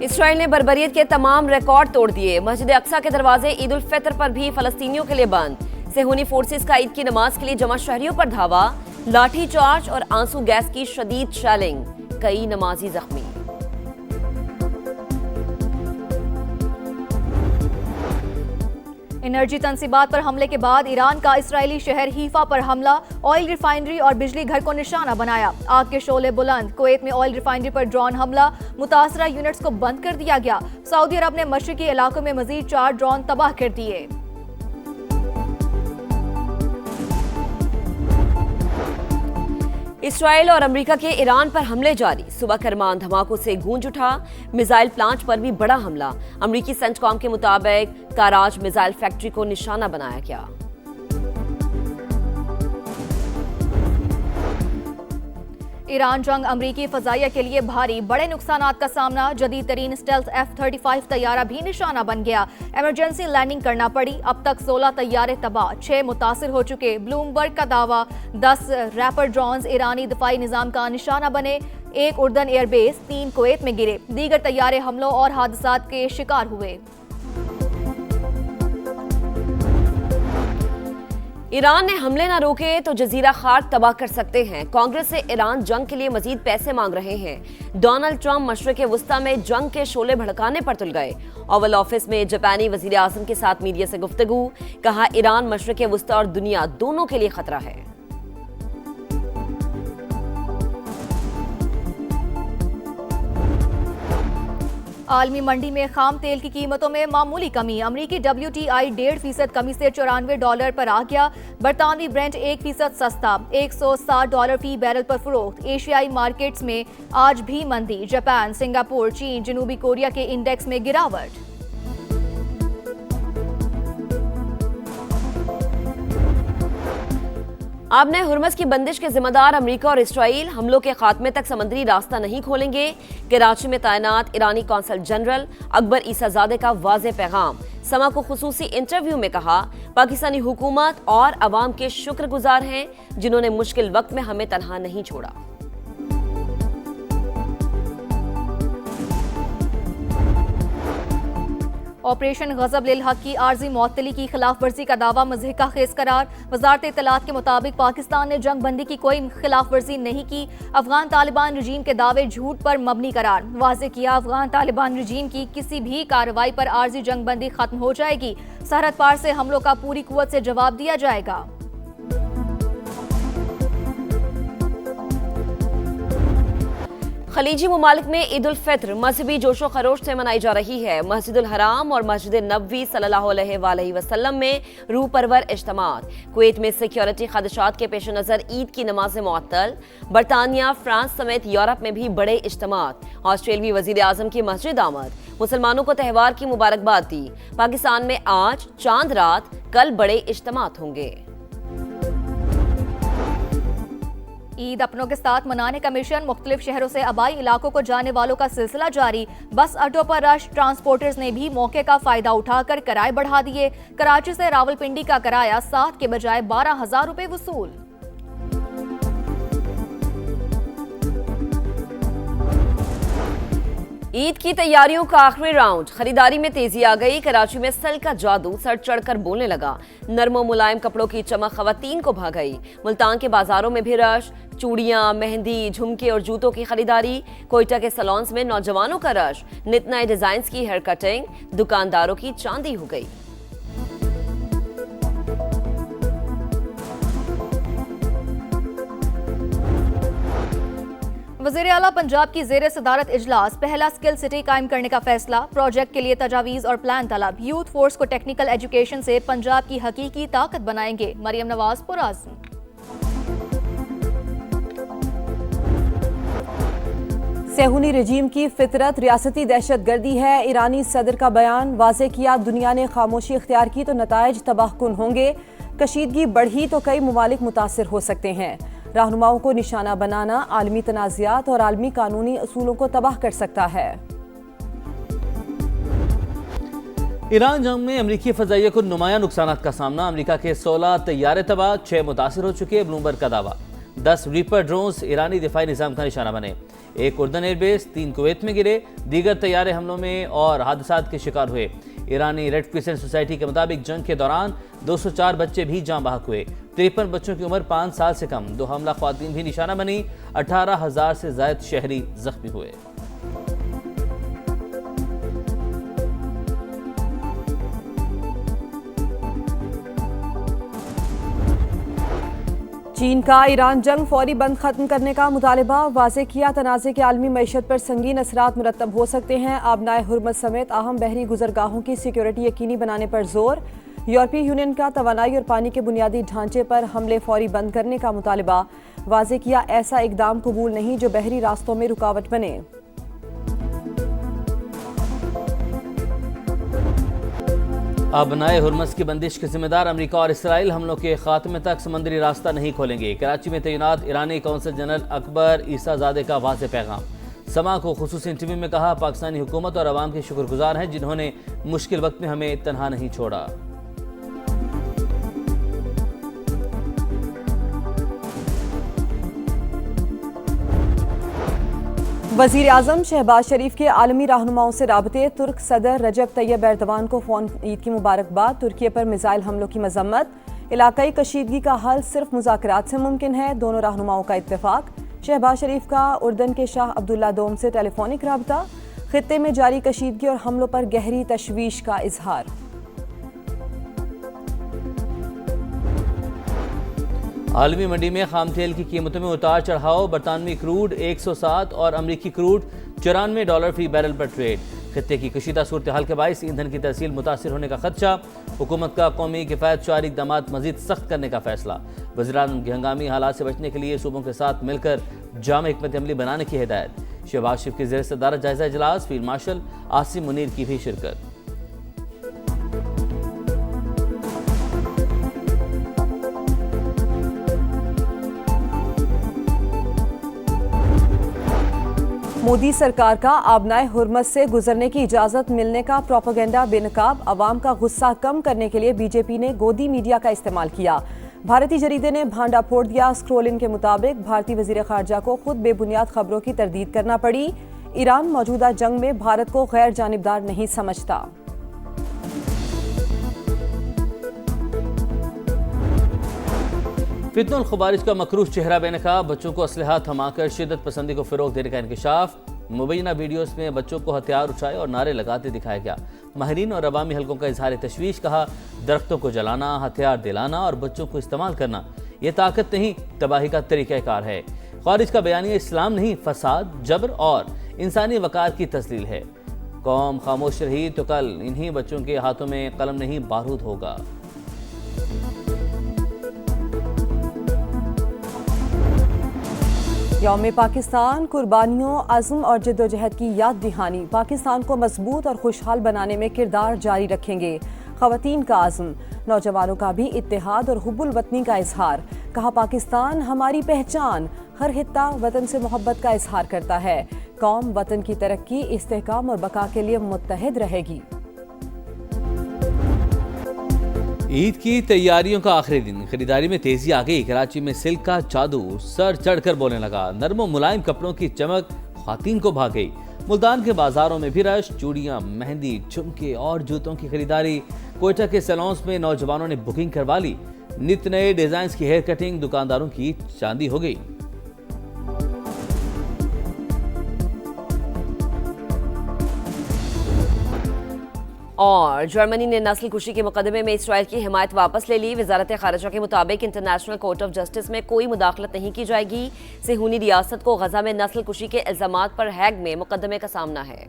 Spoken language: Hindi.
इसराइल ने बर्बरियत के तमाम रिकॉर्ड तोड़ दिए। मस्जिद अक्सा के दरवाजे ईद उल फितर पर भी फलस्तीनियों के लिए बंद। सेहूनी फोर्सेस का ईद की नमाज के लिए जमा शहरियों पर धावा, लाठी चार्ज और आंसू गैस की शदीद शेलिंग, कई नमाजी जख्मी। एनर्जी तंसीबात पर हमले के बाद ईरान का इस्राएली शहर हीफा पर हमला, ऑयल रिफाइनरी और बिजली घर को निशाना बनाया। आग के शोले बुलंद। कुवैत में ऑयल रिफाइनरी पर ड्रोन हमला, मुतासरा यूनिट्स को बंद कर दिया गया। सऊदी अरब ने मशरिकी इलाकों में मजीद 4 ड्रोन तबाह कर दिए। इसराइल और अमेरिका के ईरान पर हमले जारी। सुबह करमान धमाकों से गूंज उठा। मिसाइल प्लांट पर भी बड़ा हमला। अमेरिकी सेंटकॉम के मुताबिक कराज मिसाइल फैक्ट्री को निशाना बनाया गया। ईरान जंग अमरीकी फजाइया के लिए भारी, बड़े नुकसानात का सामना। जदीद तरीन स्टेल्थ F-35 तैयारा भी निशाना बन गया। इमरजेंसी लैंडिंग करना पड़ी। अब तक 16 तैयारे तबाह, 6 मुतासिर हो चुके। ब्लूमबर्ग का दावा, 10 रैपर ड्रोन्स ईरानी दिफाई निजाम का निशाना बने। 1 उर्दन एयरबेस, 3 कुवैत में गिरे। दीगर तैयारे हमलों और हादसात के शिकार हुए। ईरान ने हमले न रोके तो जजीरा खार्क तबाह कर सकते हैं। कांग्रेस से ईरान जंग के लिए मजीद पैसे मांग रहे हैं। डोनाल्ड ट्रंप मशरिक वुस्ता में जंग के शोले भड़काने पर तुल गए। ओवल ऑफिस में जापानी वजीर आजम के साथ मीडिया से गुफ्तगू, कहा ईरान मशरिक वुस्ता और दुनिया दोनों के लिए खतरा है। आलमी मंडी में खाम तेल की कीमतों में मामूली कमी। अमरीकी WTI 1.5% कमी से $94 पर आ गया। बरतानवी ब्रेंट 1% सस्ता, $160 फी बैरल पर फरोख्त। एशियाई मार्केट्स में आज भी मंदी। जापान, सिंगापुर, चीन, जनूबी कोरिया के इंडेक्स में गिरावट। आपने हुर्मस की बंदिश के जिम्मेदार अमेरिका और इसराइल हमलों के खात्मे तक समंदरी रास्ता नहीं खोलेंगे। कराची में तैनात ईरानी कौंसल जनरल अकबर ईसाजादे का वाज़ेह पैगाम। समा को खुसूसी इंटरव्यू में कहा, पाकिस्तानी हुकूमत और अवाम के शुक्रगुजार हैं जिन्होंने मुश्किल वक्त में हमें तनहा नहीं छोड़ा। ऑपरेशन गजब लिल हक की आर्जी मुअत्तली की खिलाफ वर्जी का दावा मज़हिका खेज करार। वजारत इत्तलात के मुताबिक पाकिस्तान ने जंग बंदी की कोई खिलाफ वर्जी नहीं की। अफगान तालिबान रजीम के दावे झूठ पर मबनी करार। वाज़ेह किया, अफगान तालिबान रजीम की किसी भी कार्रवाई पर आर्जी जंग बंदी खत्म हो जाएगी। सरहद पार से हमलों का पूरी कुव्वत से जवाब दिया जाएगा। खलीजी ममालिक में ईद उल फितर मजहबी जोशो खरोश से मनाई जा रही है। मस्जिदुल हराम और मस्जिद नबवी सल्लल्लाहु अलैहि वसल्लम में रूह परवर इज्तिमात। कुवैत में सिक्योरिटी खदशात के पेश नज़र ईद की नमाज़ें मुअत्तल। बरतानिया, फ्रांस समेत यूरोप में भी बड़े इज्तिमात। ऑस्ट्रेलियाई वज़ीर आज़म की मस्जिद आमद, मुसलमानों को त्यौहार की मुबारकबाद दी। पाकिस्तान में आज चांद रात, कल बड़े इज्तिमात होंगे। ईद अपनों के साथ मनाने का मिशन। मुख्तलिफ शहरों से आबाई इलाकों को जाने वालों का सिलसिला जारी। बस अड्डों पर रश। ट्रांसपोर्टर्स ने भी मौके का फायदा उठाकर किराए बढ़ा दिए। कराची से रावलपिंडी का किराया 7 के बजाय 12,000 रुपए वसूल। ईद की तैयारियों का आखिरी राउंड। खरीदारी में तेजी आ गई। कराची में सल का जादू सर चढ़कर बोलने लगा। नरमो मुलायम कपड़ों की चमक खवातीन को भा गई। मुल्तान के बाजारों में भी रश। चूड़ियां, मेहंदी, झुमके और जूतों की खरीदारी। कोयटा के सैलून्स में नौजवानों का रश। नित नए डिजाइन की हेयर कटिंग। दुकानदारों की चांदी हो गई। वज़ीर आला पंजाब की ज़ेरे सदारत इजलास। पहला स्किल सिटी कायम करने का फैसला। प्रोजेक्ट के लिए तजावीज़ और प्लान तलब। यूथ फोर्स को टेक्निकल एजुकेशन से पंजाब की हकीकी ताकत बनाएंगे। मरियम नवाज पुराज़म। सेहूनी रजीम की फितरत रियासती दहशत गर्दी है। ईरानी सदर का बयान। वाज़ेह किया, दुनिया ने खामोशी इख्तियार की तो नताइज तबाहकुन होंगे। कशीदगी बढ़ी तो कई ममालिक मुतासिर हो सकते हैं। रहनुमाओं को निशाना बनाना आलमी तनाज़ात और आलमी कानूनी असूलों को तबाह कर सकता है। ईरान जंग में अमरीकी फजाइया को नुमाया नुकसानात का सामना। अमरीका के 16 तैयारे तबाह, 6 मुतासिर हो चुके। ब्लूमबर्ग का दावा, 10 रीपर ड्रोन्स ईरानी दिफाई निजाम का निशाना बने। एक उर्दन एयरबेस, 3 कुवैत में गिरे, दीगर तैयारे हमलों में और हादसात के शिकार हुए। ईरानी रेड क्रिसेंट सोसाइटी के मुताबिक जंग के दौरान 204 बच्चे भी जाँ बहक हुए। 53 बच्चों की उम्र 5 साल से कम। 2 हमला ख्वातीन भी निशाना बनी। 18,000 से ज्यादा शहरी जख्मी हुए। चीन का ईरान जंग फौरी बंद खत्म करने का मुतालबा। वाज़े किया तनाज़े के आलमी मईशत पर संगीन असरात मुरतब हो सकते हैं। आबनाए हुर्मत समेत अहम बहरी गुजरगाहों की सिक्योरिटी यकीनी बनाने पर जोर। यूरोपीय यूनियन का तवानाई और पानी के बुनियादी ढांचे पर हमले फौरी बंद करने का मुतालबा। वाज़े किया ऐसा इकदाम कबूल नहीं जो बहरी रास्तों में रुकावट बने। आबनाए हुर्मस की बंदिश के जिम्मेदार अमेरिका और इसराइल हमलों के खात्मे तक समुद्री रास्ता नहीं खोलेंगे। कराची में तैनात ईरानी कौंसल जनरल अकबर ईसाजादे का वाज़ेह पैगाम। समा को खुसूसी इंटरव्यू में कहा, पाकिस्तानी हुकूमत और अवाम के शुक्रगुजार हैं जिन्होंने मुश्किल वक्त में हमें तन्हा नहीं छोड़ा। वज़ीर आज़म शहबाज शरीफ के आलमी रहनुमाओं से राबते। तुर्क सदर रजब तैयब एर्दवान को फ़ोन ईद की मुबारकबाद। तुर्की पर मिसाइल हमलों की मजम्मत। इलाकाई कशीदगी का हल सिर्फ मुज़ाकरात से मुमकिन है, दोनों रहनुमाओं का इत्तेफाक। शहबाज शरीफ का उर्दन के शाह अब्दुल्ला दोम से टेलीफोनिक राबता। खित्ते में जारी कशीदगी और हमलों पर गहरी तशवीश का इजहार। आलमी मंडी में खाम तेल की कीमतों में उतार चढ़ाव। बरतानवी क्रूड 107 और अमरीकी क्रूड $94 फी बैरल पर ट्रेड। खित्ते की कशीदा सूरत हाल के बायस ईंधन की तहसील मुतासिर होने का खदशा। हुकूमत का कौमी किफ़ायत शारी इक़दाम मजीद सख्त करने का फैसला। वज़ीर-ए-आज़म की हंगामी हालात से बचने के लिए सूबों के साथ मिलकर जाम हिकमत अमली बनाने की हिदायत। शहबाज शरीफ की ज़ेर सदारत जायजा इजलास। फील्ड मार्शल आसिम मुनीर की भी शिरकत। मोदी सरकार का आबनाए हुर्मत से गुजरने की इजाज़त मिलने का प्रोपेगेंडा बेनकाब। अवाम का गुस्सा कम करने के लिए बीजेपी ने गोदी मीडिया का इस्तेमाल किया। भारतीय जरीदे ने भांडा फोड़ दिया। स्क्रोलिन के मुताबिक भारतीय वज़ीर ख़ारजा को खुद बेबुनियाद खबरों की तरदीद करना पड़ी। ईरान मौजूदा जंग में भारत को गैर जानिबदार नहीं समझता। फितनुल खबारिज का मकरूह चेहरा बेनकाब। बच्चों को असलहा थमाकर शिद्दत पसंदी को फ़रोग़ देने का इंकशाफ। मुबैना वीडियोस में बच्चों को हथियार उठाए और नारे लगाते दिखाया गया। माहिरीन और अवामी हलकों का इजहार तशवीश। कहा, दरख्तों को जलाना, हथियार दिलाना और बच्चों को इस्तेमाल करना ये ताकत नहीं, तबाही का तरीक़ाकार है। ख़ारिज का बयानिया इस्लाम नहीं, फसाद, जबर और इंसानी वक़ार की तस्लील है। कौम खामोश रही तो कल इन्हीं बच्चों के हाथों में कलम नहीं बारूद होगा। यौम पाकिस्तान कुर्बानियों, अज़्म और जद्दोजहद की याद दहानी। पाकिस्तान को मजबूत और खुशहाल बनाने में किरदार जारी रखेंगे। ख़वातीन का अज़्म, नौजवानों का भी इत्तेहाद और हुब्बुल वतनी का इजहार। कहा, पाकिस्तान हमारी पहचान। हर हित्ता वतन से मोहब्बत का इजहार करता है। कौम वतन की तरक्की, इस्तेहकाम और बका के लिए मुत्तहिद रहेगी। ईद की तैयारियों का आखिरी दिन। खरीदारी में तेजी आ गई। कराची में सिल्क का जादू सर चढ़कर बोलने लगा। नरम और मुलायम कपड़ों की चमक ख्वातीन को भा गई। मुल्तान के बाजारों में भी रश। चूड़ियां, मेहंदी, झुमके और जूतों की खरीदारी। कोयटा के सैलून्स में नौजवानों ने बुकिंग करवा ली। नित नए डिजाइन की हेयर कटिंग दुकानदारों की चांदी हो गई। और जर्मनी ने नस्ल कुशी के मुकदमे में इसराइल की हिमायत वापस ले ली। वजारत खारजा के मुताबिक इंटरनेशनल कोर्ट ऑफ जस्टिस में कोई मुदाखलत नहीं की जाएगी। सेहूनी रियासत को गजा में नस्ल कुशी के इल्जामात पर हैग में मुकदमे का सामना है।